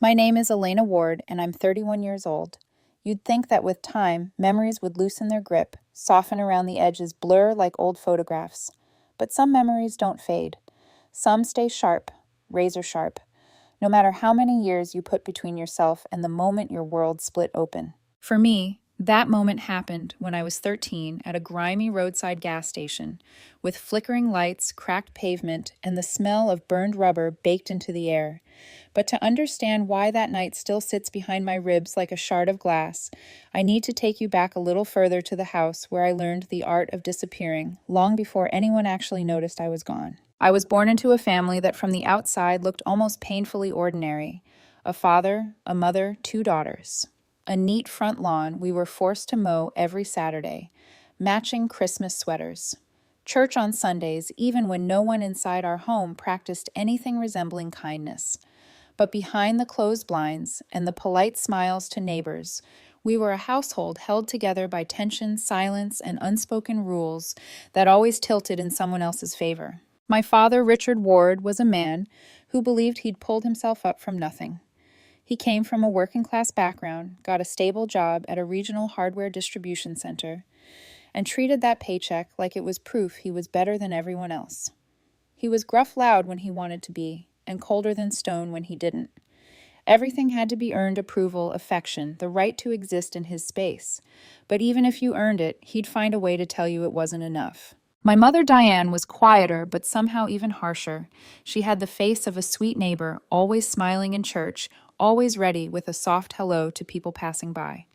My name is Elena Ward, and I'm 31 years old. You'd think that with time, memories would loosen their grip, soften around the edges, blur like old photographs. But some memories don't fade. Some stay sharp, razor sharp, no matter how many years you put between yourself and the moment your world split open. For me, that moment happened when I was 13 at a grimy roadside gas station, with flickering lights, cracked pavement, and the smell of burned rubber baked into the air. But to understand why that night still sits behind my ribs like a shard of glass, I need to take you back a little further to the house where I learned the art of disappearing, long before anyone actually noticed I was gone. I was born into a family that from the outside looked almost painfully ordinary. A father, a mother, two daughters. A neat front lawn we were forced to mow every Saturday, matching Christmas sweaters. Church on Sundays, even when no one inside our home practiced anything resembling kindness. But behind the closed blinds and the polite smiles to neighbors, we were a household held together by tension, silence, and unspoken rules that always tilted in someone else's favor. My father, Richard Ward, was a man who believed he'd pulled himself up from nothing. He came from a working-class background, got a stable job at a regional hardware distribution center, and treated that paycheck like it was proof he was better than everyone else. He was gruff-loud when he wanted to be, and colder than stone when he didn't. Everything had to be earned approval, affection, the right to exist in his space. But even if you earned it, he'd find a way to tell you it wasn't enough. My mother, Diane, was quieter, but somehow even harsher. She had the face of a sweet neighbor, always smiling in church, always ready with a soft hello to people passing by.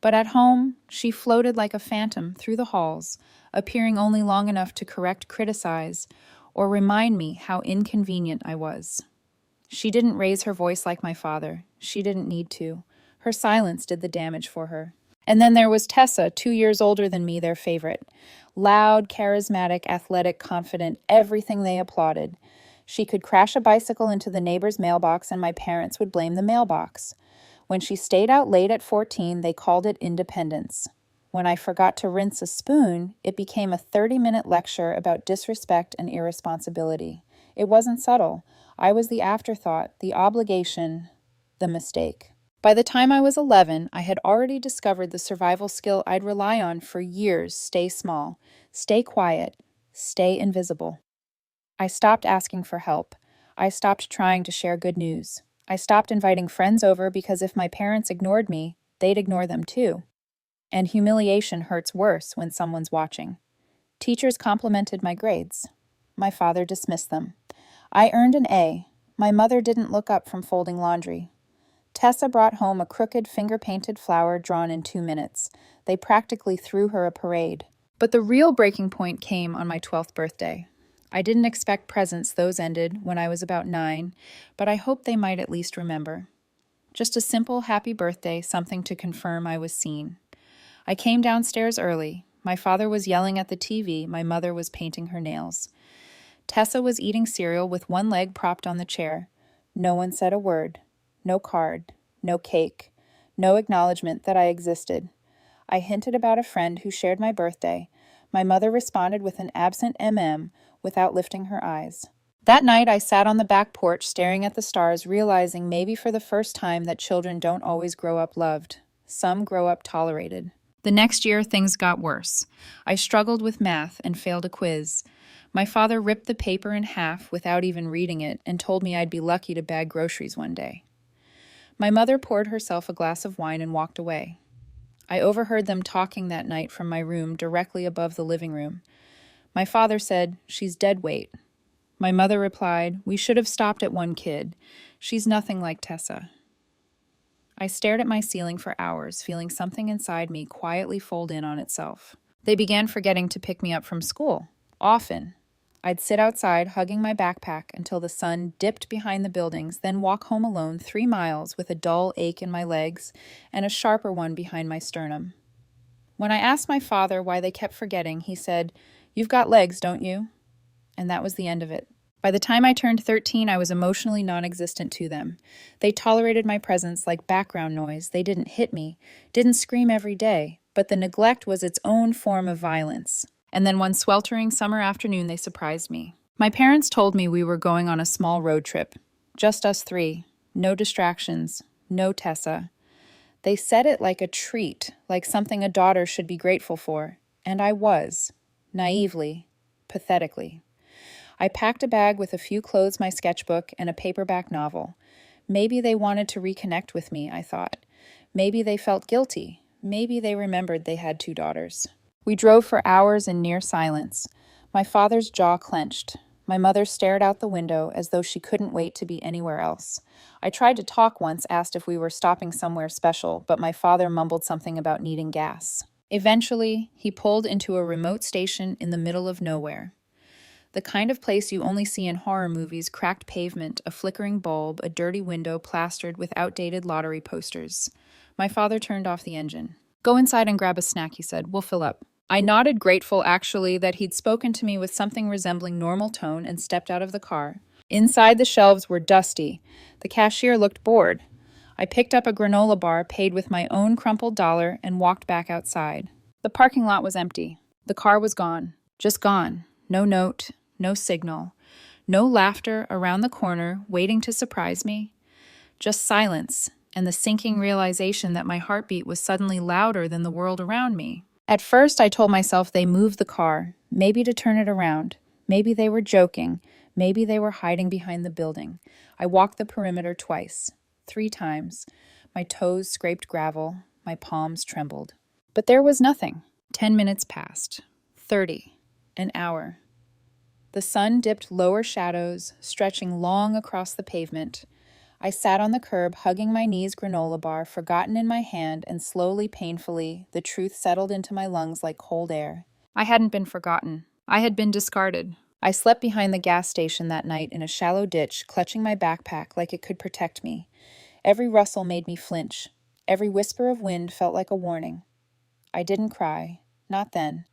But at home, she floated like a phantom through the halls, appearing only long enough to correct, criticize, or remind me how inconvenient I was. She didn't raise her voice like my father. She didn't need to. Her silence did the damage for her. And then there was Tessa, 2 years older than me, their favorite. Loud, charismatic, athletic, confident, everything they applauded. She could crash a bicycle into the neighbor's mailbox and my parents would blame the mailbox. When she stayed out late at 14, they called it independence. When I forgot to rinse a spoon, it became a 30-minute lecture about disrespect and irresponsibility. It wasn't subtle. I was the afterthought, the obligation, the mistake. By the time I was 11, I had already discovered the survival skill I'd rely on for years: stay small, stay quiet, stay invisible. I stopped asking for help. I stopped trying to share good news. I stopped inviting friends over because if my parents ignored me, they'd ignore them too. And humiliation hurts worse when someone's watching. Teachers complimented my grades. My father dismissed them. I earned an A. My mother didn't look up from folding laundry. Tessa brought home a crooked, finger-painted flower drawn in 2 minutes. They practically threw her a parade. But the real breaking point came on my 12th birthday. I didn't expect presents; those ended when I was about 9, but I hoped they might at least remember. Just a simple happy birthday, something to confirm I was seen. I came downstairs early. My father was yelling at the TV, my mother was painting her nails. Tessa was eating cereal with one leg propped on the chair. No one said a word. No card. No cake. No acknowledgement that I existed. I hinted about a friend who shared my birthday. My mother responded with an absent without lifting her eyes. That night I sat on the back porch staring at the stars, realizing maybe for the first time that children don't always grow up loved. Some grow up tolerated. The next year, things got worse. I struggled with math and failed a quiz. My father ripped the paper in half without even reading it and told me I'd be lucky to bag groceries one day. My mother poured herself a glass of wine and walked away. I overheard them talking that night from my room directly above the living room. My father said, "She's dead weight." My mother replied, "We should have stopped at one kid. She's nothing like Tessa." I stared at my ceiling for hours, feeling something inside me quietly fold in on itself. They began forgetting to pick me up from school. Often. I'd sit outside, hugging my backpack until the sun dipped behind the buildings, then walk home alone 3 miles with a dull ache in my legs and a sharper one behind my sternum. When I asked my father why they kept forgetting, he said, "You've got legs, don't you?" And that was the end of it. By the time I turned 13, I was emotionally non-existent to them. They tolerated my presence like background noise. They didn't hit me, didn't scream every day, but the neglect was its own form of violence. And then one sweltering summer afternoon, they surprised me. My parents told me we were going on a small road trip. Just us 3. No distractions. No Tessa. They said it like a treat, like something a daughter should be grateful for. And I was. Naively. Pathetically. I packed a bag with a few clothes, my sketchbook, and a paperback novel. Maybe they wanted to reconnect with me, I thought. Maybe they felt guilty. Maybe they remembered they had 2 daughters. We drove for hours in near silence. My father's jaw clenched. My mother stared out the window as though she couldn't wait to be anywhere else. I tried to talk once, asked if we were stopping somewhere special, but my father mumbled something about needing gas. Eventually, he pulled into a remote station in the middle of nowhere. The kind of place you only see in horror movies: cracked pavement, a flickering bulb, a dirty window plastered with outdated lottery posters. My father turned off the engine. "Go inside and grab a snack," he said. "We'll fill up." I nodded, grateful actually that he'd spoken to me with something resembling normal tone, and stepped out of the car. Inside, the shelves were dusty. The cashier looked bored. I picked up a granola bar, paid with my own crumpled dollar, and walked back outside. The parking lot was empty. The car was gone. Just gone. No note, no signal. No laughter around the corner waiting to surprise me. Just silence, and the sinking realization that my heartbeat was suddenly louder than the world around me. At first, I told myself they moved the car, maybe to turn it around. Maybe they were joking. Maybe they were hiding behind the building. I walked the perimeter twice, 3 times. My toes scraped gravel. My palms trembled. But there was nothing. 10 minutes passed. 30. An hour. The sun dipped lower shadows, stretching long across the pavement. I sat on the curb, hugging my knees, granola bar forgotten in my hand, and slowly, painfully, the truth settled into my lungs like cold air. I hadn't been forgotten. I had been discarded. I slept behind the gas station that night in a shallow ditch, clutching my backpack like it could protect me. Every rustle made me flinch. Every whisper of wind felt like a warning. I didn't cry. Not then.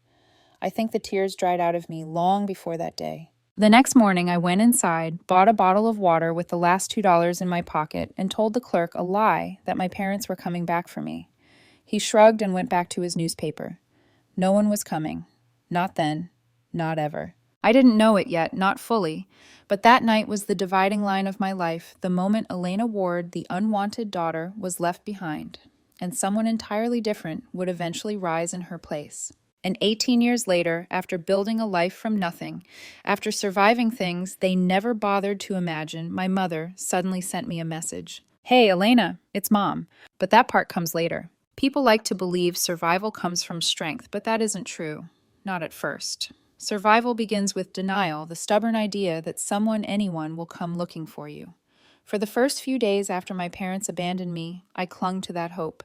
I think the tears dried out of me long before that day. The next morning, I went inside, bought a bottle of water with the last $2 in my pocket, and told the clerk a lie that my parents were coming back for me. He shrugged and went back to his newspaper. No one was coming. Not then. Not ever. I didn't know it yet, not fully, but that night was the dividing line of my life, the moment Elena Ward, the unwanted daughter, was left behind, and someone entirely different would eventually rise in her place. And 18 years later, after building a life from nothing, after surviving things they never bothered to imagine, my mother suddenly sent me a message. "Hey, Elena, it's Mom." But that part comes later. People like to believe survival comes from strength, but that isn't true. Not at first. Survival begins with denial, the stubborn idea that someone, anyone, will come looking for you. For the first few days after my parents abandoned me, I clung to that hope.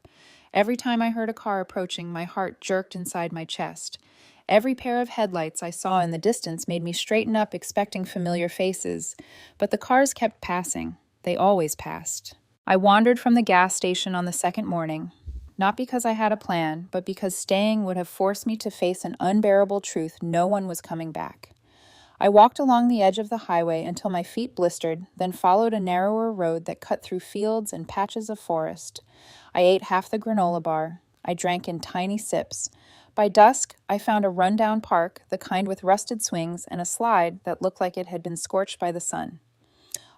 Every time I heard a car approaching, my heart jerked inside my chest. Every pair of headlights I saw in the distance made me straighten up, expecting familiar faces. But the cars kept passing. They always passed. I wandered from the gas station on the second morning, not because I had a plan, but because staying would have forced me to face an unbearable truth: no one was coming back. I walked along the edge of the highway until my feet blistered, then followed a narrower road that cut through fields and patches of forest. I ate half the granola bar. I drank in tiny sips. By dusk, I found a rundown park, the kind with rusted swings and a slide that looked like it had been scorched by the sun.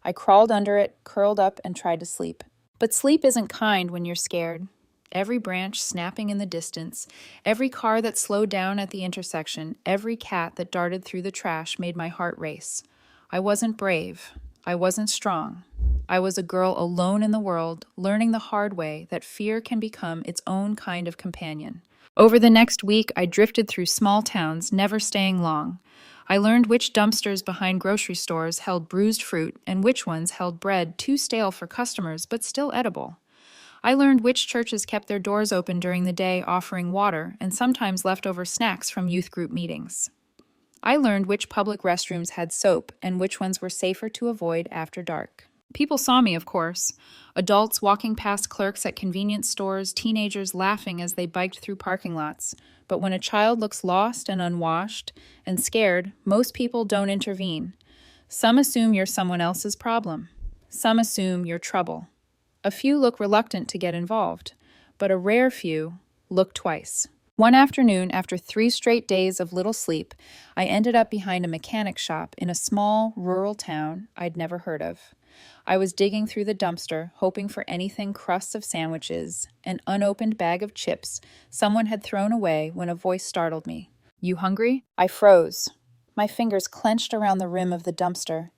I crawled under it, curled up, and tried to sleep. But sleep isn't kind when you're scared. Every branch snapping in the distance, every car that slowed down at the intersection, every cat that darted through the trash made my heart race. I wasn't brave. I wasn't strong. I was a girl alone in the world, learning the hard way that fear can become its own kind of companion. Over the next week, I drifted through small towns, never staying long. I learned which dumpsters behind grocery stores held bruised fruit and which ones held bread too stale for customers but still edible. I learned which churches kept their doors open during the day, offering water and sometimes leftover snacks from youth group meetings. I learned which public restrooms had soap and which ones were safer to avoid after dark. People saw me, of course. Adults walking past clerks at convenience stores, teenagers laughing as they biked through parking lots. But when a child looks lost and unwashed and scared, most people don't intervene. Some assume you're someone else's problem. Some assume you're trouble. A few look reluctant to get involved, but a rare few look twice. One afternoon, after 3 straight days of little sleep, I ended up behind a mechanic shop in a small, rural town I'd never heard of. I was digging through the dumpster, hoping for anything crusts of sandwiches, an unopened bag of chips someone had thrown away when a voice startled me. "You hungry?" I froze. My fingers clenched around the rim of the dumpster.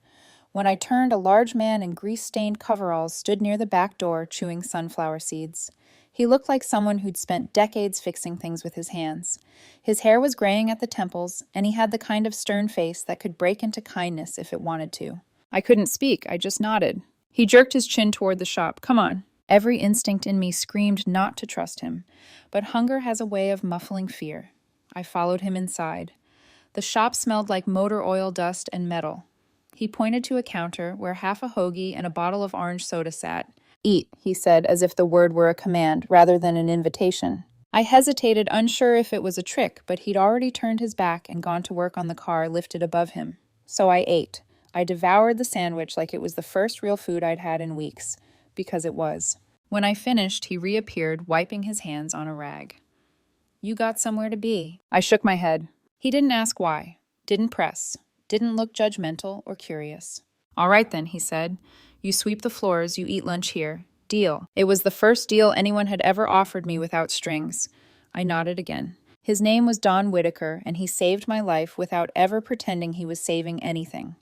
When I turned, a large man in grease-stained coveralls stood near the back door chewing sunflower seeds. He looked like someone who'd spent decades fixing things with his hands. His hair was graying at the temples, and he had the kind of stern face that could break into kindness if it wanted to. I couldn't speak, I just nodded. He jerked his chin toward the shop. "Come on." Every instinct in me screamed not to trust him, but hunger has a way of muffling fear. I followed him inside. The shop smelled like motor oil dust and metal. He pointed to a counter where half a hoagie and a bottle of orange soda sat. "Eat," he said, as if the word were a command rather than an invitation. I hesitated, unsure if it was a trick, but he'd already turned his back and gone to work on the car lifted above him. So I ate. I devoured the sandwich like it was the first real food I'd had in weeks, because it was. When I finished, he reappeared, wiping his hands on a rag. "You got somewhere to be." I shook my head. He didn't ask why, didn't press, didn't look judgmental or curious. "All right then," he said. "You sweep the floors, you eat lunch here. Deal." It was the first deal anyone had ever offered me without strings. I nodded again. His name was Don Whitaker, and he saved my life without ever pretending he was saving anything.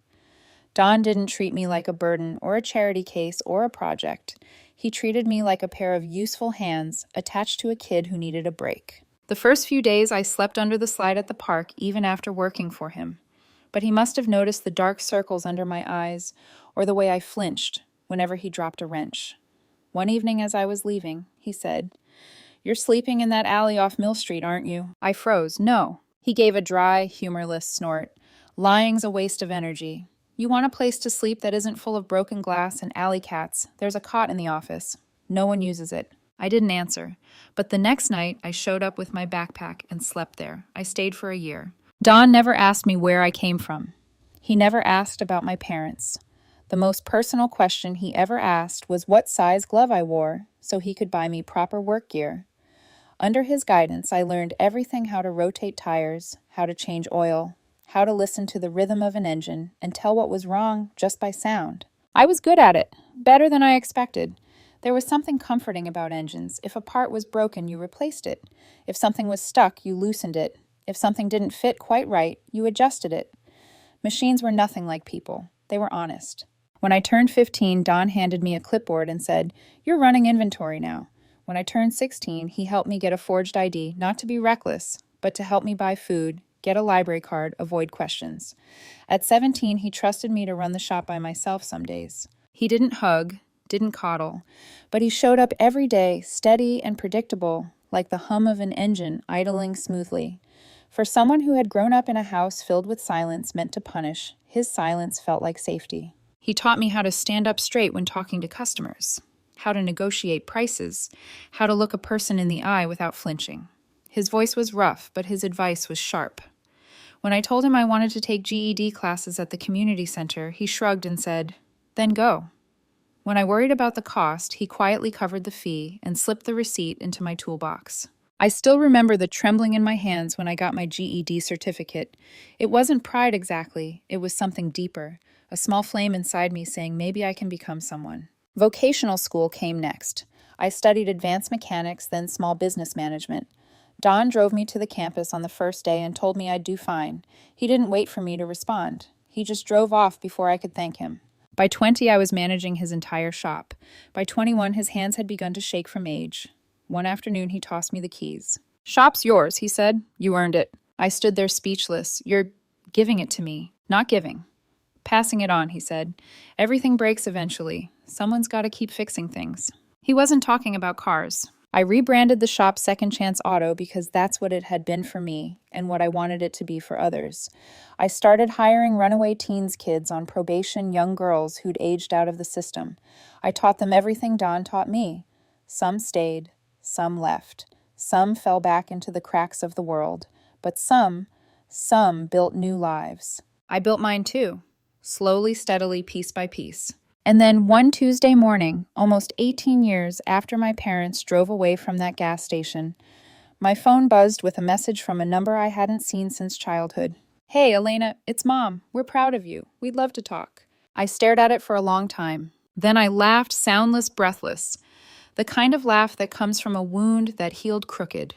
Don didn't treat me like a burden or a charity case or a project. He treated me like a pair of useful hands attached to a kid who needed a break. The first few days I slept under the slide at the park even after working for him. But he must have noticed the dark circles under my eyes or the way I flinched whenever he dropped a wrench. One evening as I was leaving, he said, "You're sleeping in that alley off Mill Street, aren't you?" I froze. "No." He gave a dry, humorless snort. "Lying's a waste of energy. You want a place to sleep that isn't full of broken glass and alley cats. There's a cot in the office. No one uses it." I didn't answer, but the next night I showed up with my backpack and slept there. I stayed for a year. Don never asked me where I came from. He never asked about my parents. The most personal question he ever asked was what size glove I wore so he could buy me proper work gear. Under his guidance, I learned everything: how to rotate tires, how to change oil, how to listen to the rhythm of an engine and tell what was wrong just by sound. I was good at it, better than I expected. There was something comforting about engines. If a part was broken, you replaced it. If something was stuck, you loosened it. If something didn't fit quite right, you adjusted it. Machines were nothing like people. They were honest. When I turned 15, Don handed me a clipboard and said, "You're running inventory now." When I turned 16, he helped me get a forged ID, not to be reckless, but to help me buy food, get a library card, avoid questions. At 17, he trusted me to run the shop by myself some days. He didn't hug, didn't coddle, but he showed up every day, steady and predictable, like the hum of an engine idling smoothly. For someone who had grown up in a house filled with silence meant to punish, his silence felt like safety. He taught me how to stand up straight when talking to customers, how to negotiate prices, how to look a person in the eye without flinching. His voice was rough, but his advice was sharp. When I told him I wanted to take GED classes at the community center, he shrugged and said, "Then go." When I worried about the cost, he quietly covered the fee and slipped the receipt into my toolbox. I still remember the trembling in my hands when I got my GED certificate. It wasn't pride exactly, it was something deeper, a small flame inside me saying maybe I can become someone. Vocational school came next. I studied advanced mechanics, then small business management. Don drove me to the campus on the first day and told me I'd do fine. He didn't wait for me to respond. He just drove off before I could thank him. By 20, I was managing his entire shop. By 21, his hands had begun to shake from age. One afternoon, he tossed me the keys. "Shop's yours," he said. "You earned it." I stood there speechless. "You're giving it to me." "Not giving. Passing it on," he said. "Everything breaks eventually. Someone's got to keep fixing things." He wasn't talking about cars. I rebranded the shop Second Chance Auto because that's what it had been for me and what I wanted it to be for others. I started hiring runaway teens kids on probation, young girls who'd aged out of the system. I taught them everything Don taught me. Some stayed, some left. Some fell back into the cracks of the world. But some built new lives. I built mine too, slowly, steadily, piece by piece. And then one Tuesday morning, almost 18 years after my parents drove away from that gas station, my phone buzzed with a message from a number I hadn't seen since childhood. "Hey, Elena, it's Mom. We're proud of you. We'd love to talk." I stared at it for a long time. Then I laughed, soundless, breathless. The kind of laugh that comes from a wound that healed crooked.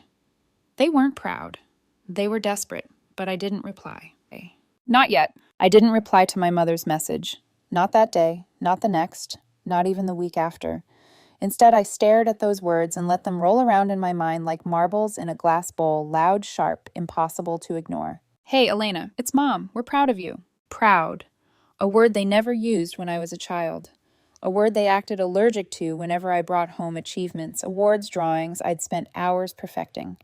They weren't proud. They were desperate, but I didn't reply. Not yet. I didn't reply to my mother's message. Not that day, not the next, not even the week after. Instead, I stared at those words and let them roll around in my mind like marbles in a glass bowl, loud, sharp, impossible to ignore. Hey, Elena, it's Mom. We're proud of you. Proud. A word they never used when I was a child. A word they acted allergic to whenever I brought home achievements, awards, drawings I'd spent hours perfecting.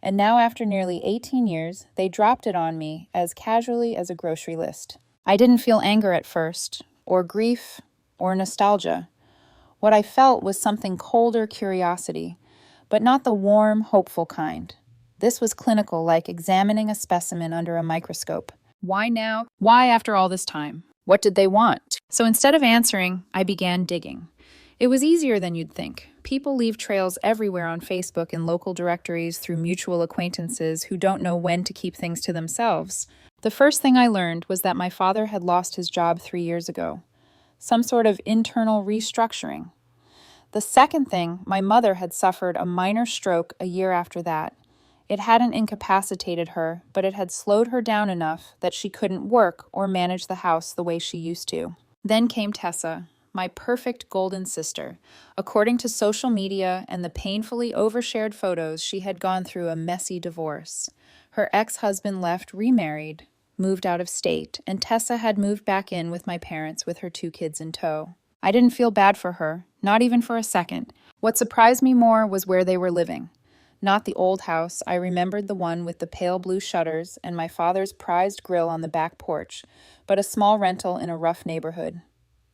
And now, after nearly 18 years, they dropped it on me as casually as a grocery list. I didn't feel anger at first, or grief, or nostalgia. What I felt was something colder curiosity, but not the warm, hopeful kind. This was clinical, like examining a specimen under a microscope. Why now? Why after all this time? What did they want? So instead of answering, I began digging. It was easier than you'd think. People leave trails everywhere on Facebook and local directories through mutual acquaintances who don't know when to keep things to themselves. The first thing I learned was that my father had lost his job 3 years ago. Some sort of internal restructuring. The second thing, my mother had suffered a minor stroke a year after that. It hadn't incapacitated her, but it had slowed her down enough that she couldn't work or manage the house the way she used to. Then came Tessa, my perfect golden sister. According to social media and the painfully overshared photos, she had gone through a messy divorce. Her ex-husband left, remarried, moved out of state, and Tessa had moved back in with my parents with her 2 kids in tow. I didn't feel bad for her, not even for a second. What surprised me more was where they were living. Not the old house. I remembered the one with the pale blue shutters and my father's prized grill on the back porch, but a small rental in a rough neighborhood.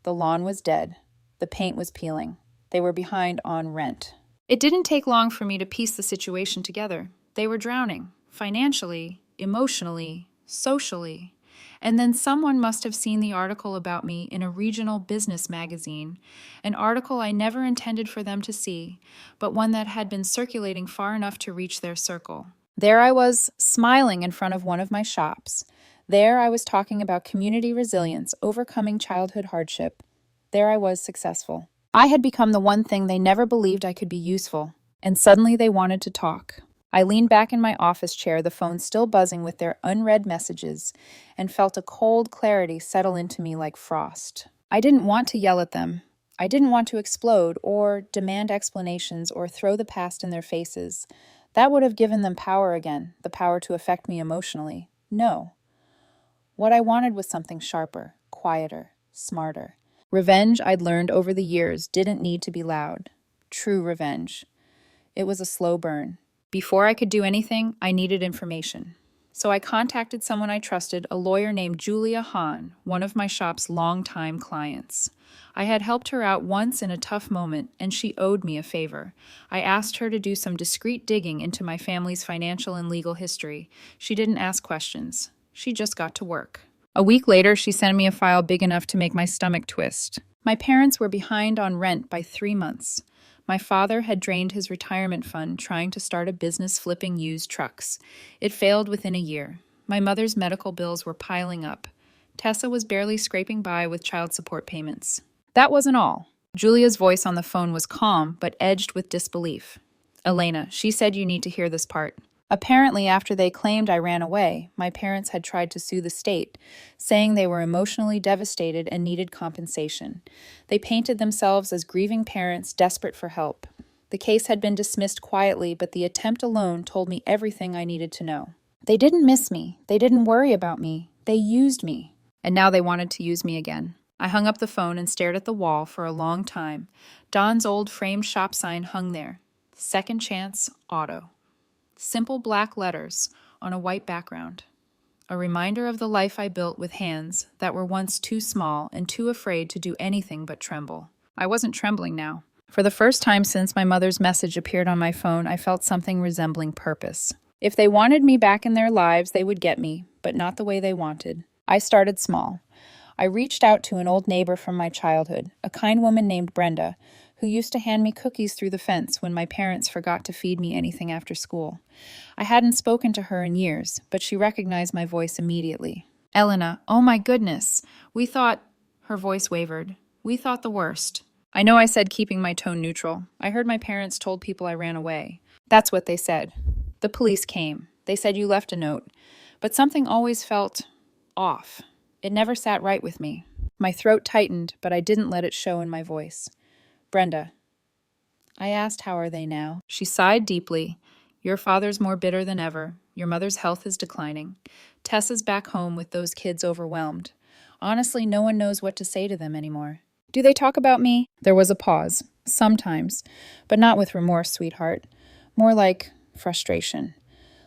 The lawn was dead. The paint was peeling. They were behind on rent. It didn't take long for me to piece the situation together. They were drowning, financially, emotionally, socially. And then someone must have seen the article about me in a regional business magazine, an article I never intended for them to see, but one that had been circulating far enough to reach their circle. There I was, smiling in front of one of my shops. There I was talking about community resilience, overcoming childhood hardship. There I was successful. I had become the one thing they never believed I could be useful, and suddenly they wanted to talk. I leaned back in my office chair, the phone still buzzing with their unread messages, and felt a cold clarity settle into me like frost. I didn't want to yell at them. I didn't want to explode or demand explanations or throw the past in their faces. That would have given them power again, the power to affect me emotionally. No. What I wanted was something sharper, quieter, smarter. Revenge, I'd learned over the years, didn't need to be loud. True revenge. It was a slow burn. Before I could do anything, I needed information. So I contacted someone I trusted, a lawyer named Julia Hahn, one of my shop's longtime clients. I had helped her out once in a tough moment, and she owed me a favor. I asked her to do some discreet digging into my family's financial and legal history. She didn't ask questions. She just got to work. A week later, she sent me a file big enough to make my stomach twist. My parents were behind on rent by 3 months. My father had drained his retirement fund trying to start a business flipping used trucks. It failed within a year. My mother's medical bills were piling up. Tessa was barely scraping by with child support payments. That wasn't all. Julia's voice on the phone was calm, but edged with disbelief. Elena, she said you need to hear this part. Apparently, after they claimed I ran away, my parents had tried to sue the state, saying they were emotionally devastated and needed compensation. They painted themselves as grieving parents desperate for help. The case had been dismissed quietly, but the attempt alone told me everything I needed to know. They didn't miss me. They didn't worry about me. They used me. And now they wanted to use me again. I hung up the phone and stared at the wall for a long time. Don's old framed shop sign hung there. Second Chance Auto. Simple black letters on a white background. A reminder of the life I built with hands that were once too small and too afraid to do anything but tremble. I wasn't trembling now. For the first time since my mother's message appeared on my phone, I felt something resembling purpose. If they wanted me back in their lives, they would get me, but not the way they wanted. I started small. I reached out to an old neighbor from my childhood, a kind woman named Brenda, who used to hand me cookies through the fence when my parents forgot to feed me anything after school. I hadn't spoken to her in years, but she recognized my voice immediately. Elena, oh my goodness, we thought... Her voice wavered. We thought the worst. I know I said keeping my tone neutral. I heard my parents told people I ran away. That's what they said. The police came. They said you left a note. But something always felt off. It never sat right with me. My throat tightened, but I didn't let it show in my voice. Brenda. I asked, how are they now? She sighed deeply. Your father's more bitter than ever. Your mother's health is declining. Tessa's back home with those kids overwhelmed. Honestly, no one knows what to say to them anymore. Do they talk about me? There was a pause. Sometimes. But not with remorse, sweetheart. More like frustration.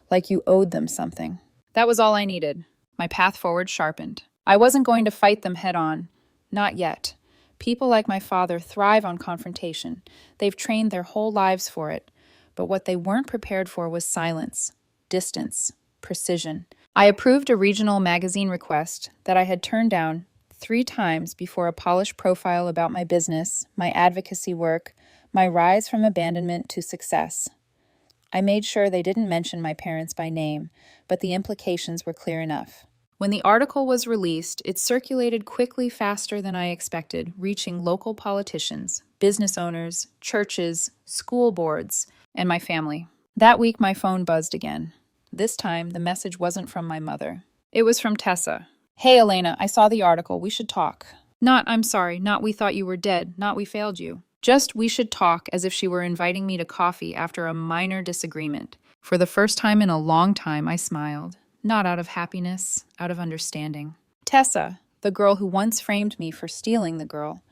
Like you owed them something. That was all I needed. My path forward sharpened. I wasn't going to fight them head on. Not yet. People like my father thrive on confrontation. They've trained their whole lives for it. But what they weren't prepared for was silence, distance, precision. I approved a regional magazine request that I had turned down 3 times before a polished profile about my business, my advocacy work, my rise from abandonment to success. I made sure they didn't mention my parents by name, but the implications were clear enough. When the article was released, it circulated quickly, faster than I expected, reaching local politicians, business owners, churches, school boards, and my family. That week, my phone buzzed again. This time, the message wasn't from my mother. It was from Tessa. Hey, Elena, I saw the article. We should talk. Not, I'm sorry, not we thought you were dead, not we failed you. Just we should talk, as if she were inviting me to coffee after a minor disagreement. For the first time in a long time, I smiled. Not out of happiness, out of understanding. Tessa, the girl who once framed me for stealing the girl,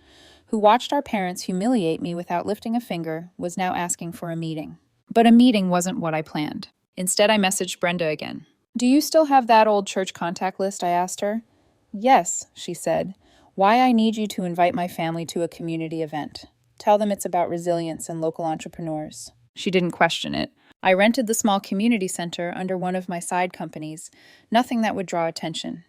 who watched our parents humiliate me without lifting a finger, was now asking for a meeting. But a meeting wasn't what I planned. Instead, I messaged Brenda again. Do you still have that old church contact list? I asked her. Yes, she said. Why I need you to invite my family to a community event. Tell them it's about resilience and local entrepreneurs. She didn't question it. I rented the small community center under one of my side companies, nothing that would draw attention.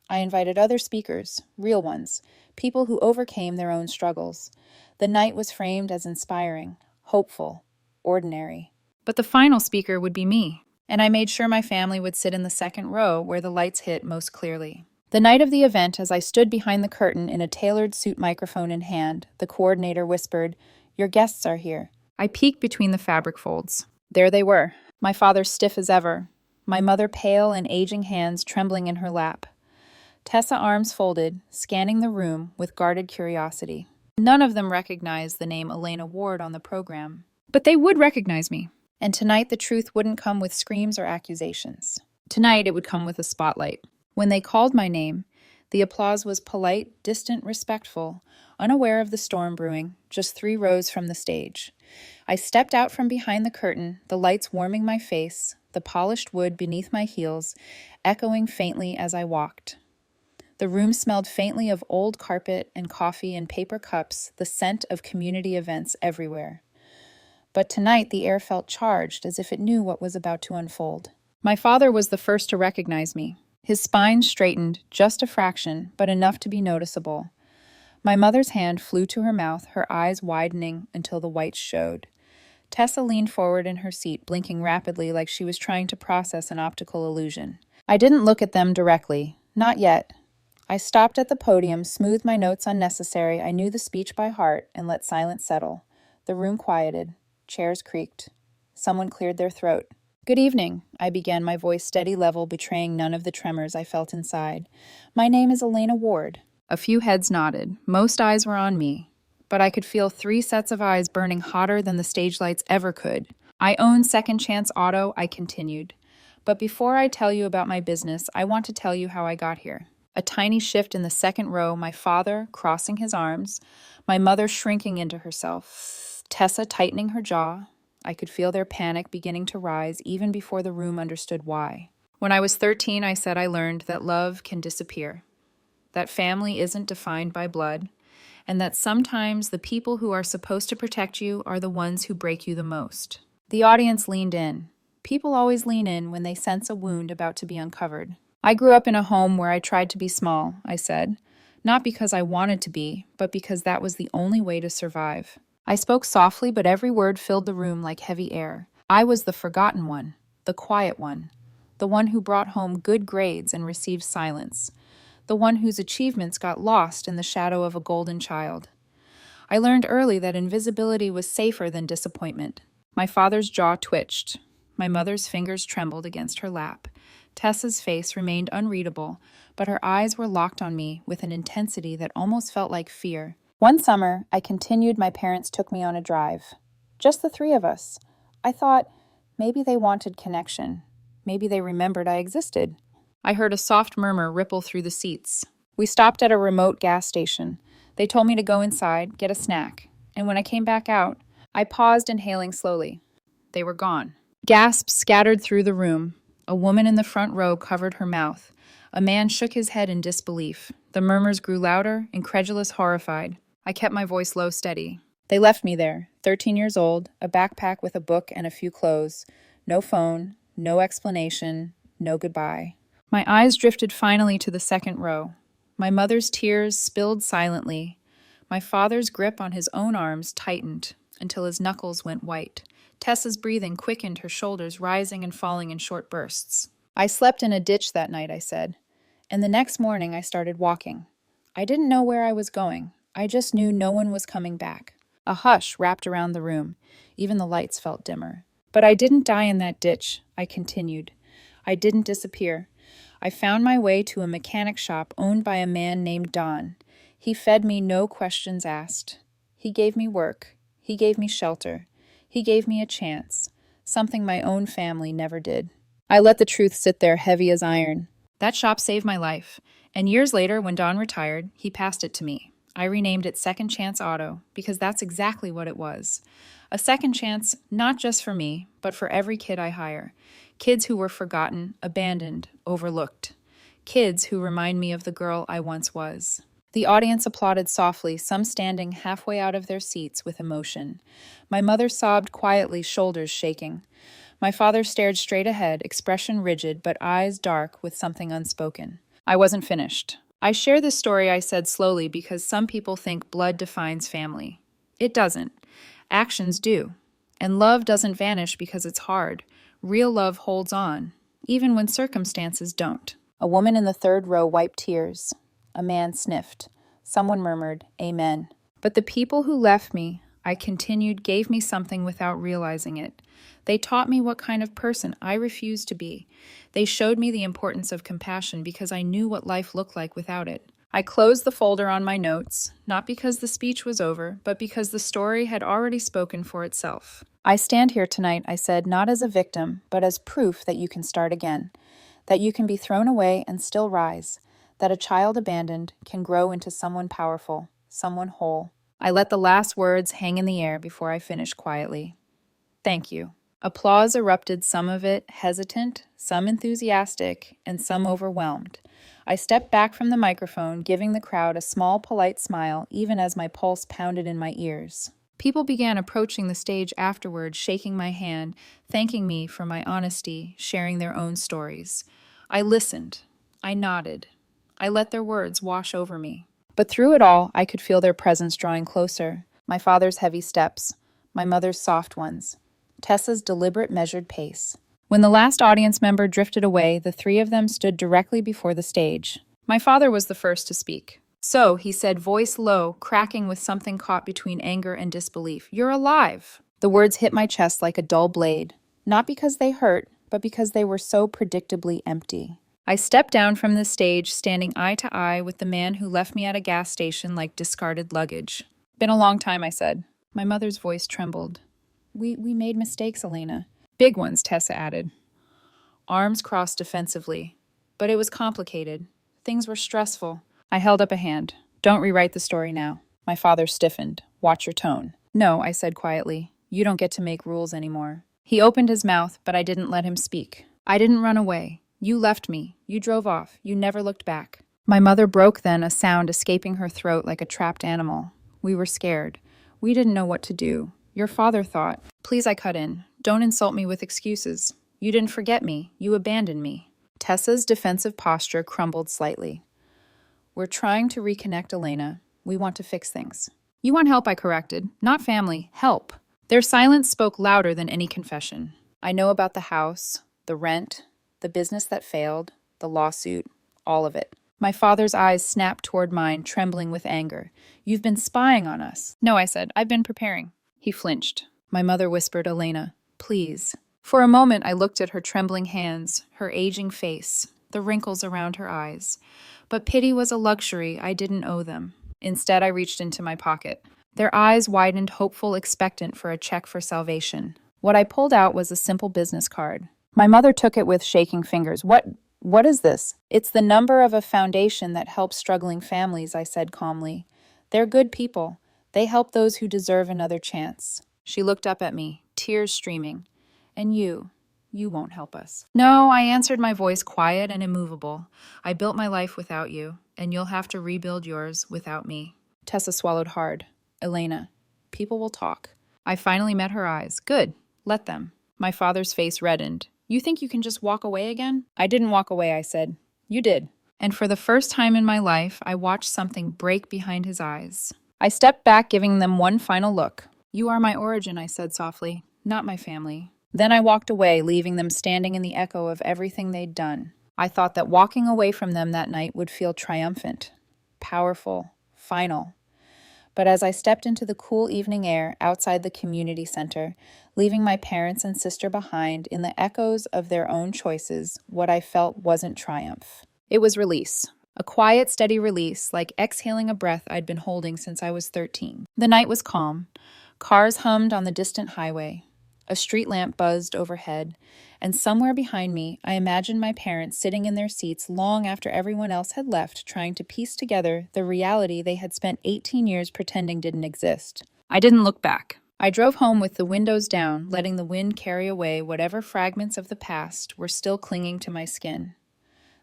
I invited other speakers, real ones, people who overcame their own struggles. The night was framed as inspiring, hopeful, ordinary. But the final speaker would be me, and I made sure my family would sit in the second row where the lights hit most clearly. The night of the event, as I stood behind the curtain in a tailored suit microphone in hand, the coordinator whispered, "Your guests are here." I peeked between the fabric folds. There they were, my father stiff as ever, my mother pale and aging hands trembling in her lap. Tessa arms folded, scanning the room with guarded curiosity. None of them recognized the name Elena Ward on the program. But they would recognize me. And tonight the truth wouldn't come with screams or accusations. Tonight it would come with a spotlight. When they called my name, the applause was polite, distant, respectful, unaware of the storm brewing, just 3 rows from the stage. I stepped out from behind the curtain, the lights warming my face, the polished wood beneath my heels, echoing faintly as I walked. The room smelled faintly of old carpet and coffee and paper cups, the scent of community events everywhere. But tonight the air felt charged, as if it knew what was about to unfold. My father was the first to recognize me. His spine straightened, just a fraction, but enough to be noticeable. My mother's hand flew to her mouth, her eyes widening until the whites showed. Tessa leaned forward in her seat, blinking rapidly like she was trying to process an optical illusion. I didn't look at them directly. Not yet. I stopped at the podium, smoothed my notes unnecessary. I knew the speech by heart, and let silence settle. The room quieted. Chairs creaked. Someone cleared their throat. Good evening, I began, my voice steady level, betraying none of the tremors I felt inside. My name is Elena Ward. A few heads nodded. Most eyes were on me, but I could feel 3 sets of eyes burning hotter than the stage lights ever could. I own Second Chance Auto, I continued. But before I tell you about my business, I want to tell you how I got here. A tiny shift in the second row, my father crossing his arms, my mother shrinking into herself, Tessa tightening her jaw. I could feel their panic beginning to rise even before the room understood why. When I was 13, I said I learned that love can disappear, that family isn't defined by blood, and that sometimes the people who are supposed to protect you are the ones who break you the most. The audience leaned in. People always lean in when they sense a wound about to be uncovered. I grew up in a home where I tried to be small, I said, not because I wanted to be, but because that was the only way to survive. I spoke softly, but every word filled the room like heavy air. I was the forgotten one, the quiet one, the one who brought home good grades and received silence, the one whose achievements got lost in the shadow of a golden child. I learned early that invisibility was safer than disappointment. My father's jaw twitched. My mother's fingers trembled against her lap. Tessa's face remained unreadable, but her eyes were locked on me with an intensity that almost felt like fear. One summer, I continued my parents took me on a drive. Just the three of us. I thought, maybe they wanted connection. Maybe they remembered I existed. I heard a soft murmur ripple through the seats. We stopped at a remote gas station. They told me to go inside, get a snack. And when I came back out, I paused, inhaling slowly. They were gone. Gasps scattered through the room. A woman in the front row covered her mouth. A man shook his head in disbelief. The murmurs grew louder, incredulous, horrified. I kept my voice low, steady. They left me there, 13 years old, a backpack with a book and a few clothes. No phone, no explanation, no goodbye. My eyes drifted finally to the second row. My mother's tears spilled silently. My father's grip on his own arms tightened until his knuckles went white. Tessa's breathing quickened, her shoulders rising and falling in short bursts. I slept in a ditch that night, I said. And the next morning I started walking. I didn't know where I was going. I just knew no one was coming back. A hush wrapped around the room. Even the lights felt dimmer. But I didn't die in that ditch, I continued. I didn't disappear. I found my way to a mechanic shop owned by a man named Don. He fed me, no questions asked. He gave me work. He gave me shelter. He gave me a chance, something my own family never did. I let the truth sit there heavy as iron. That shop saved my life, and years later, when Don retired, he passed it to me. I renamed it Second Chance Auto because that's exactly what it was. A second chance, not just for me, but for every kid I hire. Kids who were forgotten, abandoned, overlooked. Kids who remind me of the girl I once was. The audience applauded softly, some standing halfway out of their seats with emotion. My mother sobbed quietly, shoulders shaking. My father stared straight ahead, expression rigid, but eyes dark with something unspoken. I wasn't finished. I share this story, I said slowly, because some people think blood defines family. It doesn't. Actions do. And love doesn't vanish because it's hard. Real love holds on, even when circumstances don't. A woman in the third row wiped tears. A man sniffed. Someone murmured, "Amen." But the people who left me, I continued, gave me something without realizing it. They taught me what kind of person I refused to be. They showed me the importance of compassion because I knew what life looked like without it. I closed the folder on my notes, not because the speech was over, but because the story had already spoken for itself. I stand here tonight, I said, not as a victim, but as proof that you can start again, that you can be thrown away and still rise, that a child abandoned can grow into someone powerful, someone whole. I let the last words hang in the air before I finished quietly. Thank you. Applause erupted, some of it hesitant, some enthusiastic, and some overwhelmed. I stepped back from the microphone, giving the crowd a small, polite smile, even as my pulse pounded in my ears. People began approaching the stage afterward, shaking my hand, thanking me for my honesty, sharing their own stories. I listened. I nodded. I let their words wash over me. But through it all, I could feel their presence drawing closer. My father's heavy steps, my mother's soft ones, Tessa's deliberate, measured pace. When the last audience member drifted away, the three of them stood directly before the stage. My father was the first to speak. "So," he said, voice low, cracking with something caught between anger and disbelief, "you're alive." The words hit my chest like a dull blade, not because they hurt, but because they were so predictably empty. I stepped down from the stage, standing eye to eye with the man who left me at a gas station like discarded luggage. "Been a long time," I said. My mother's voice trembled. We made mistakes, Elena." "Big ones," Tessa added. Arms crossed defensively. But it was complicated. Things were stressful. I held up a hand. "Don't rewrite the story now." My father stiffened. "Watch your tone." "No," I said quietly. "You don't get to make rules anymore." He opened his mouth, but I didn't let him speak. "I didn't run away. You left me. You drove off. You never looked back." My mother broke then, a sound escaping her throat like a trapped animal. "We were scared. We didn't know what to do. Your father thought." "Please," I cut in. "Don't insult me with excuses. You didn't forget me. You abandoned me." Tessa's defensive posture crumbled slightly. "We're trying to reconnect, Elena. We want to fix things." "You want help," I corrected. "Not family. Help." Their silence spoke louder than any confession. "I know about the house, the rent, the business that failed, the lawsuit, all of it. My father's eyes snapped toward mine, trembling with anger. You've been spying on us. No, I said. I've been preparing. He flinched. My mother whispered, Elena, please. For a moment, I looked at her trembling hands, her aging face, the wrinkles around her eyes. But pity was a luxury I didn't owe them. Instead, I reached into my pocket. Their eyes widened, hopeful, expectant for a check for salvation. What I pulled out was a simple business card. My mother took it with shaking fingers. What is this? It's the number of a foundation that helps struggling families, I said calmly. They're good people. They help those who deserve another chance. She looked up at me, tears streaming. And you won't help us. No, I answered, my voice quiet and immovable. I built my life without you, and you'll have to rebuild yours without me. Tessa swallowed hard. Elena, people will talk. I finally met her eyes. Good. Let them. My father's face reddened. You think you can just walk away again? I didn't walk away, I said. You did. And for the first time in my life, I watched something break behind his eyes. I stepped back, giving them one final look. You are my origin, I said softly, not my family. Then I walked away, leaving them standing in the echo of everything they'd done. I thought that walking away from them that night would feel triumphant, powerful, final. But as I stepped into the cool evening air outside the community center, leaving my parents and sister behind in the echoes of their own choices, what I felt wasn't triumph. It was release. A quiet, steady release, like exhaling a breath I'd been holding since I was 13. The night was calm. Cars hummed on the distant highway. A street lamp buzzed overhead, and somewhere behind me, I imagined my parents sitting in their seats long after everyone else had left, trying to piece together the reality they had spent 18 years pretending didn't exist. I didn't look back. I drove home with the windows down, letting the wind carry away whatever fragments of the past were still clinging to my skin.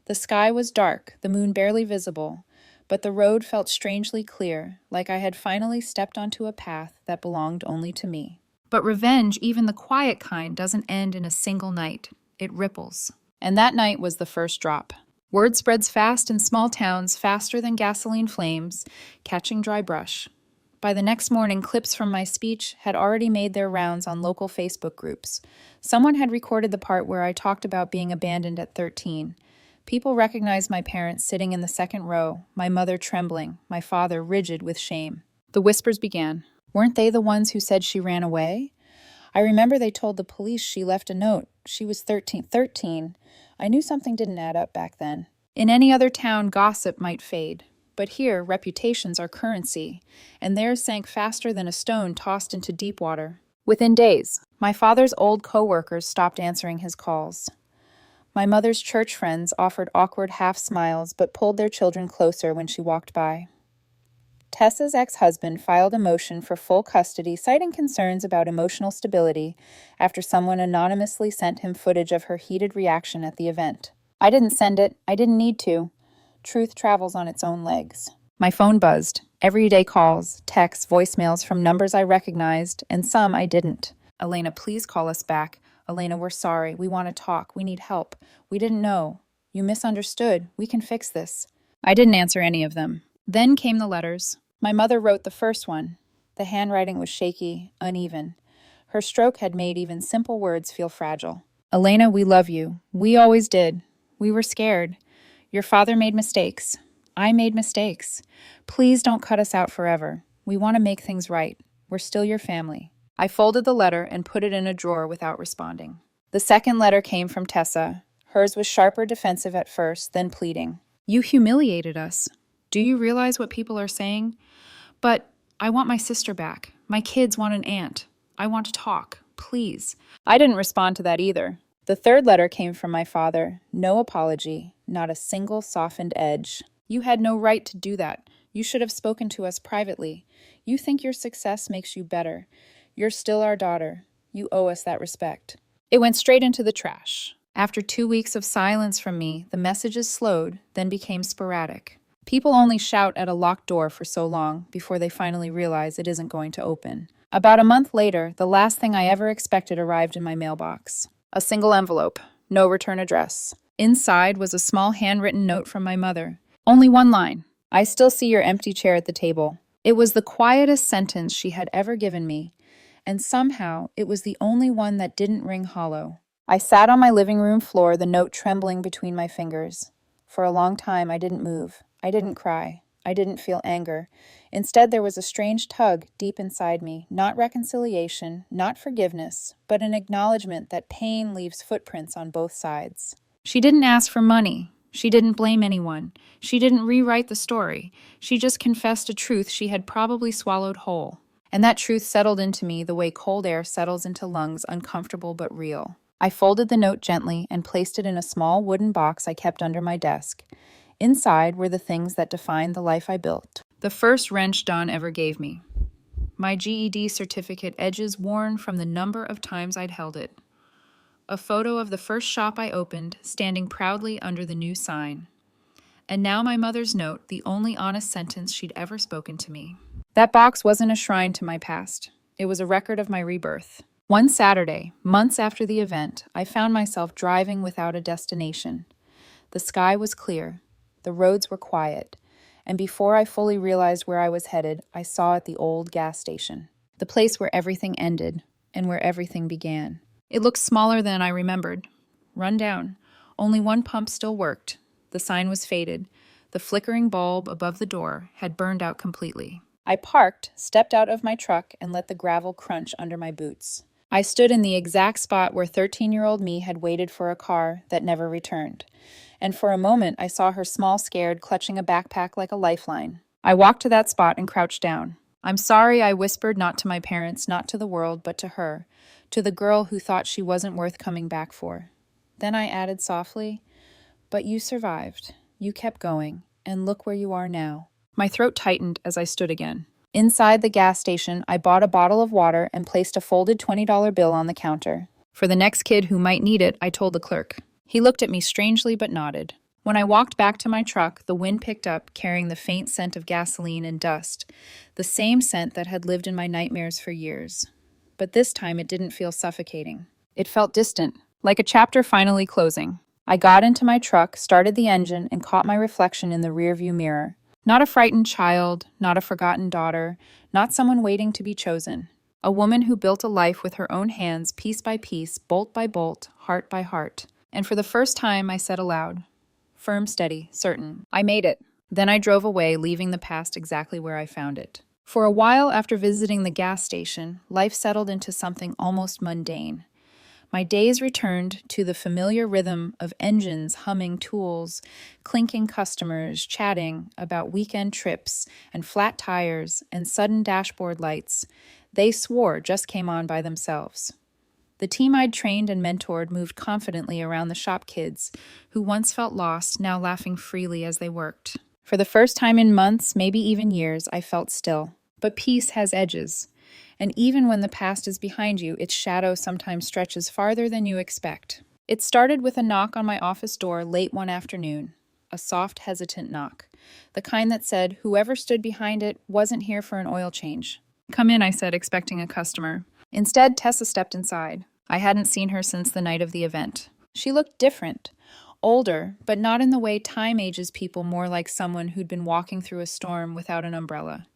The sky was dark, the moon barely visible, but the road felt strangely clear, like I had finally stepped onto a path that belonged only to me. But revenge, even the quiet kind, doesn't end in a single night. It ripples. And that night was the first drop. Word spreads fast in small towns, faster than gasoline flames, catching dry brush. By the next morning, clips from my speech had already made their rounds on local Facebook groups. Someone had recorded the part where I talked about being abandoned at 13. People recognized my parents sitting in the second row, my mother trembling, my father rigid with shame. The whispers began. Weren't they the ones who said she ran away? I remember they told the police she left a note. She was 13. 13. I knew something didn't add up back then. In any other town, gossip might fade. But here, reputations are currency, and theirs sank faster than a stone tossed into deep water. Within days, my father's old co-workers stopped answering his calls. My mother's church friends offered awkward half-smiles but pulled their children closer when she walked by. Tessa's ex-husband filed a motion for full custody, citing concerns about emotional stability after someone anonymously sent him footage of her heated reaction at the event. I didn't send it. I didn't need to. Truth travels on its own legs. My phone buzzed. Everyday calls, texts, voicemails from numbers I recognized, and some I didn't. Elena, please call us back. Elena, we're sorry. We want to talk. We need help. We didn't know. You misunderstood. We can fix this. I didn't answer any of them. Then came the letters. My mother wrote the first one. The handwriting was shaky, uneven. Her stroke had made even simple words feel fragile. Elena, we love you. We always did. We were scared. Your father made mistakes. I made mistakes. Please don't cut us out forever. We want to make things right. We're still your family. I folded the letter and put it in a drawer without responding. The second letter came from Tessa. Hers was sharper, defensive at first, then pleading. You humiliated us. Do you realize what people are saying? But I want my sister back. My kids want an aunt. I want to talk. Please. I didn't respond to that either. The third letter came from my father. No apology, not a single softened edge. You had no right to do that. You should have spoken to us privately. You think your success makes you better. You're still our daughter. You owe us that respect. It went straight into the trash. After 2 weeks of silence from me, the messages slowed, then became sporadic. People only shout at a locked door for so long before they finally realize it isn't going to open. About a month later, the last thing I ever expected arrived in my mailbox. A single envelope, no return address. Inside was a small handwritten note from my mother. Only one line. I still see your empty chair at the table. It was the quietest sentence she had ever given me, and somehow it was the only one that didn't ring hollow. I sat on my living room floor, the note trembling between my fingers. For a long time, I didn't move. I didn't cry. I didn't feel anger. Instead, there was a strange tug deep inside me, not reconciliation, not forgiveness, but an acknowledgement that pain leaves footprints on both sides. She didn't ask for money. She didn't blame anyone. She didn't rewrite the story. She just confessed a truth she had probably swallowed whole. And that truth settled into me the way cold air settles into lungs, uncomfortable but real. I folded the note gently and placed it in a small wooden box I kept under my desk. Inside were the things that defined the life I built. The first wrench Don ever gave me. My GED certificate, edges worn from the number of times I'd held it. A photo of the first shop I opened, standing proudly under the new sign. And now my mother's note, the only honest sentence she'd ever spoken to me. That box wasn't a shrine to my past. It was a record of my rebirth. One Saturday, months after the event, I found myself driving without a destination. The sky was clear. The roads were quiet. And before I fully realized where I was headed, I saw at the old gas station. The place where everything ended and where everything began. It looked smaller than I remembered. Run down. Only one pump still worked. The sign was faded. The flickering bulb above the door had burned out completely. I parked, stepped out of my truck, and let the gravel crunch under my boots. I stood in the exact spot where 13-year-old me had waited for a car that never returned. And for a moment, I saw her small, scared, clutching a backpack like a lifeline. I walked to that spot and crouched down. "I'm sorry," I whispered, not to my parents, not to the world, but to her, to the girl who thought she wasn't worth coming back for. Then I added softly, "But you survived. You kept going, and look where you are now." My throat tightened as I stood again. Inside the gas station, I bought a bottle of water and placed a folded $20 bill on the counter. For the next kid who might need it, I told the clerk. He looked at me strangely but nodded. When I walked back to my truck, the wind picked up, carrying the faint scent of gasoline and dust, the same scent that had lived in my nightmares for years. But this time it didn't feel suffocating. It felt distant, like a chapter finally closing. I got into my truck, started the engine, and caught my reflection in the rearview mirror. Not a frightened child, not a forgotten daughter, not someone waiting to be chosen. A woman who built a life with her own hands, piece by piece, bolt by bolt, heart by heart. And for the first time, I said aloud, firm, steady, certain, I made it. Then I drove away, leaving the past exactly where I found it. For a while after visiting the gas station, life settled into something almost mundane. My days returned to the familiar rhythm of engines humming, tools, clinking customers, chatting about weekend trips and flat tires and sudden dashboard lights they swore just came on by themselves. The team I'd trained and mentored moved confidently around the shop kids, who once felt lost, now laughing freely as they worked. For the first time in months, maybe even years, I felt still. But peace has edges. And even when the past is behind you, its shadow sometimes stretches farther than you expect. It started with a knock on my office door late one afternoon, a soft, hesitant knock, the kind that said whoever stood behind it wasn't here for an oil change. "Come in," I said, expecting a customer. Instead, Tessa stepped inside. I hadn't seen her since the night of the event. She looked different, older, but not in the way time ages people, more like someone who'd been walking through a storm without an umbrella.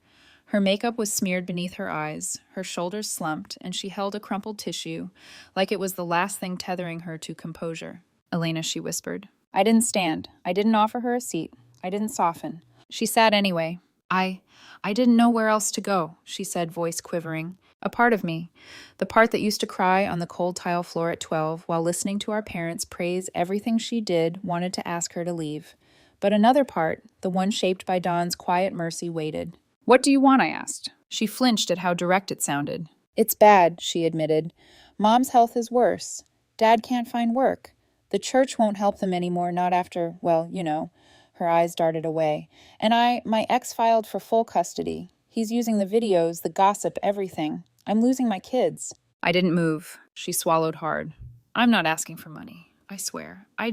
Her makeup was smeared beneath her eyes, her shoulders slumped, and she held a crumpled tissue, like it was the last thing tethering her to composure. "Elena," she whispered. I didn't stand. I didn't offer her a seat. I didn't soften. She sat anyway. I didn't know where else to go," she said, voice quivering. A part of me, the part that used to cry on the cold tile floor at 12 while listening to our parents praise everything she did, wanted to ask her to leave. But another part, the one shaped by Dawn's quiet mercy, waited. "What do you want?" I asked. She flinched at how direct it sounded. "It's bad," she admitted. "Mom's health is worse. Dad can't find work. The church won't help them anymore, not after, well, you know." Her eyes darted away. "And my ex filed for full custody. He's using the videos, the gossip, everything. I'm losing my kids." I didn't move. She swallowed hard. "I'm not asking for money, I swear. I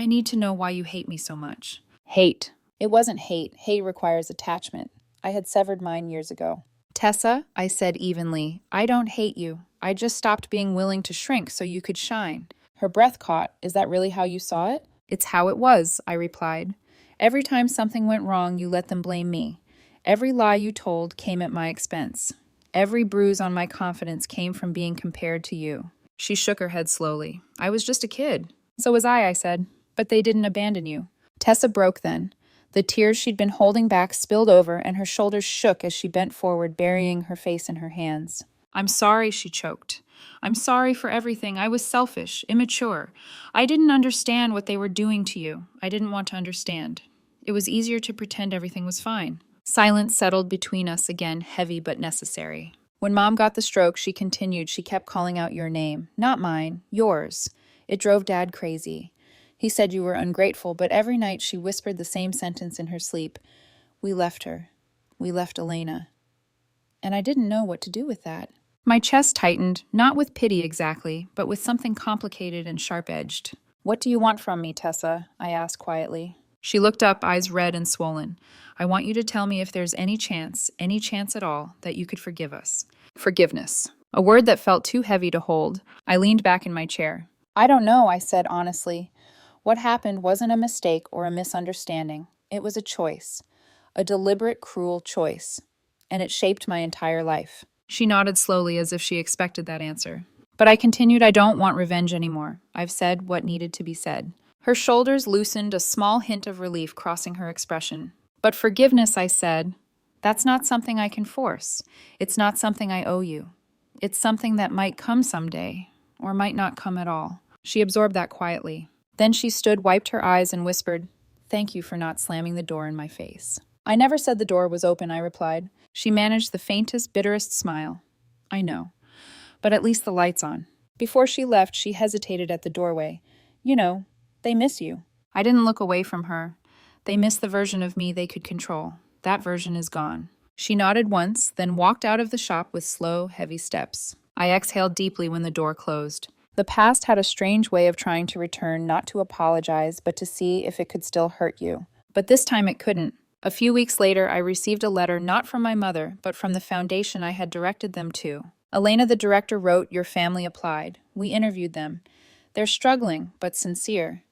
need to know why you hate me so much." "Hate." It wasn't hate. Hate requires attachment. I had severed mine years ago. "Tessa," I said evenly, "I don't hate you. I just stopped being willing to shrink so you could shine." Her breath caught. "Is that really how you saw it?" "It's how it was," I replied. "Every time something went wrong, you let them blame me. Every lie you told came at my expense. Every bruise on my confidence came from being compared to you." She shook her head slowly. "I was just a kid." "So was I said. "But they didn't abandon you. Tessa broke then. The tears she'd been holding back spilled over, and her shoulders shook as she bent forward, burying her face in her hands. "I'm sorry," she choked. "I'm sorry for everything. I was selfish, immature. I didn't understand what they were doing to you. I didn't want to understand. It was easier to pretend everything was fine." Silence settled between us again, heavy but necessary. When Mom got the stroke, she continued. She kept calling out your name. Not mine, yours. It drove Dad crazy. He said you were ungrateful, but every night she whispered the same sentence in her sleep. We left her. We left Elena. And I didn't know what to do with that. My chest tightened, not with pity exactly, but with something complicated and sharp-edged. "What do you want from me, Tessa?" I asked quietly. She looked up, eyes red and swollen. "I want you to tell me if there's any chance at all, that you could forgive us." Forgiveness. A word that felt too heavy to hold. I leaned back in my chair. "I don't know," I said honestly. "What happened wasn't a mistake or a misunderstanding. It was a choice. A deliberate, cruel choice. And it shaped my entire life." She nodded slowly as if she expected that answer. But I continued, "I don't want revenge anymore. I've said what needed to be said." Her shoulders loosened, a small hint of relief crossing her expression. "But forgiveness," I said, "that's not something I can force. It's not something I owe you. It's something that might come someday, or might not come at all." She absorbed that quietly. Then she stood, wiped her eyes, and whispered, "Thank you for not slamming the door in my face." "I never said the door was open," I replied. She managed the faintest, bitterest smile. "I know. But at least the light's on." Before she left, she hesitated at the doorway. "You know, they miss you." I didn't look away from her. They miss the version of me they could control. That version is gone. She nodded once, then walked out of the shop with slow, heavy steps. I exhaled deeply when the door closed. The past had a strange way of trying to return, not to apologize, but to see if it could still hurt you. But this time it couldn't. A few weeks later, I received a letter not from my mother, but from the foundation I had directed them to. Elena, the director, wrote, "Your family applied. We interviewed them. They're struggling, but sincere.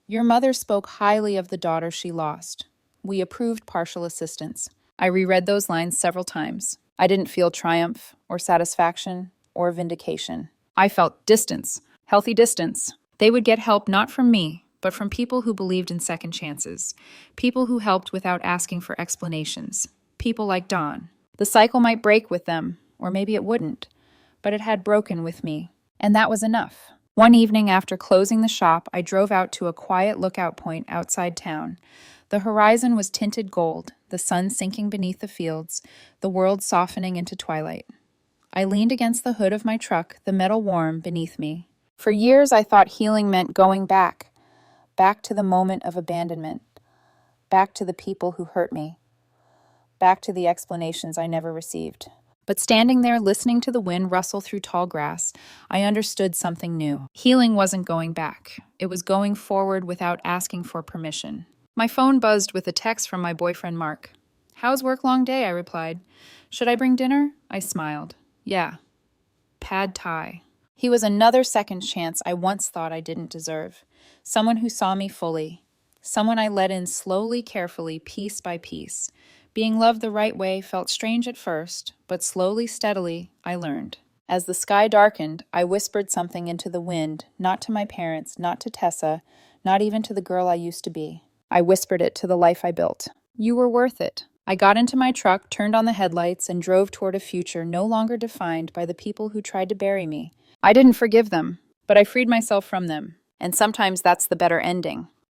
Your mother spoke highly of the daughter she lost. We approved partial assistance." I reread those lines several times. I didn't feel triumph, or satisfaction, or vindication. I felt distance, healthy distance. They would get help not from me, but from people who believed in second chances. People who helped without asking for explanations. People like Dawn. The cycle might break with them, or maybe it wouldn't, but it had broken with me. And that was enough. One evening after closing the shop, I drove out to a quiet lookout point outside town. The horizon was tinted gold, the sun sinking beneath the fields, the world softening into twilight. I leaned against the hood of my truck, the metal warm beneath me. For years I thought healing meant going back to the moment of abandonment, back to the people who hurt me, back to the explanations I never received. But standing there listening to the wind rustle through tall grass, I understood something new. Healing wasn't going back. It was going forward without asking for permission. My phone buzzed with a text from my boyfriend Mark. "How's work, long day?" I replied. "Should I bring dinner?" I smiled. "Yeah. Pad Thai." He was another second chance I once thought I didn't deserve. Someone who saw me fully. Someone I let in slowly, carefully, piece by piece. Being loved the right way felt strange at first, but slowly, steadily, I learned. As the sky darkened, I whispered something into the wind, not to my parents, not to Tessa, not even to the girl I used to be. I whispered it to the life I built. You were worth it. I got into my truck, turned on the headlights, and drove toward a future no longer defined by the people who tried to bury me. I didn't forgive them, but I freed myself from them. And sometimes that's the better ending.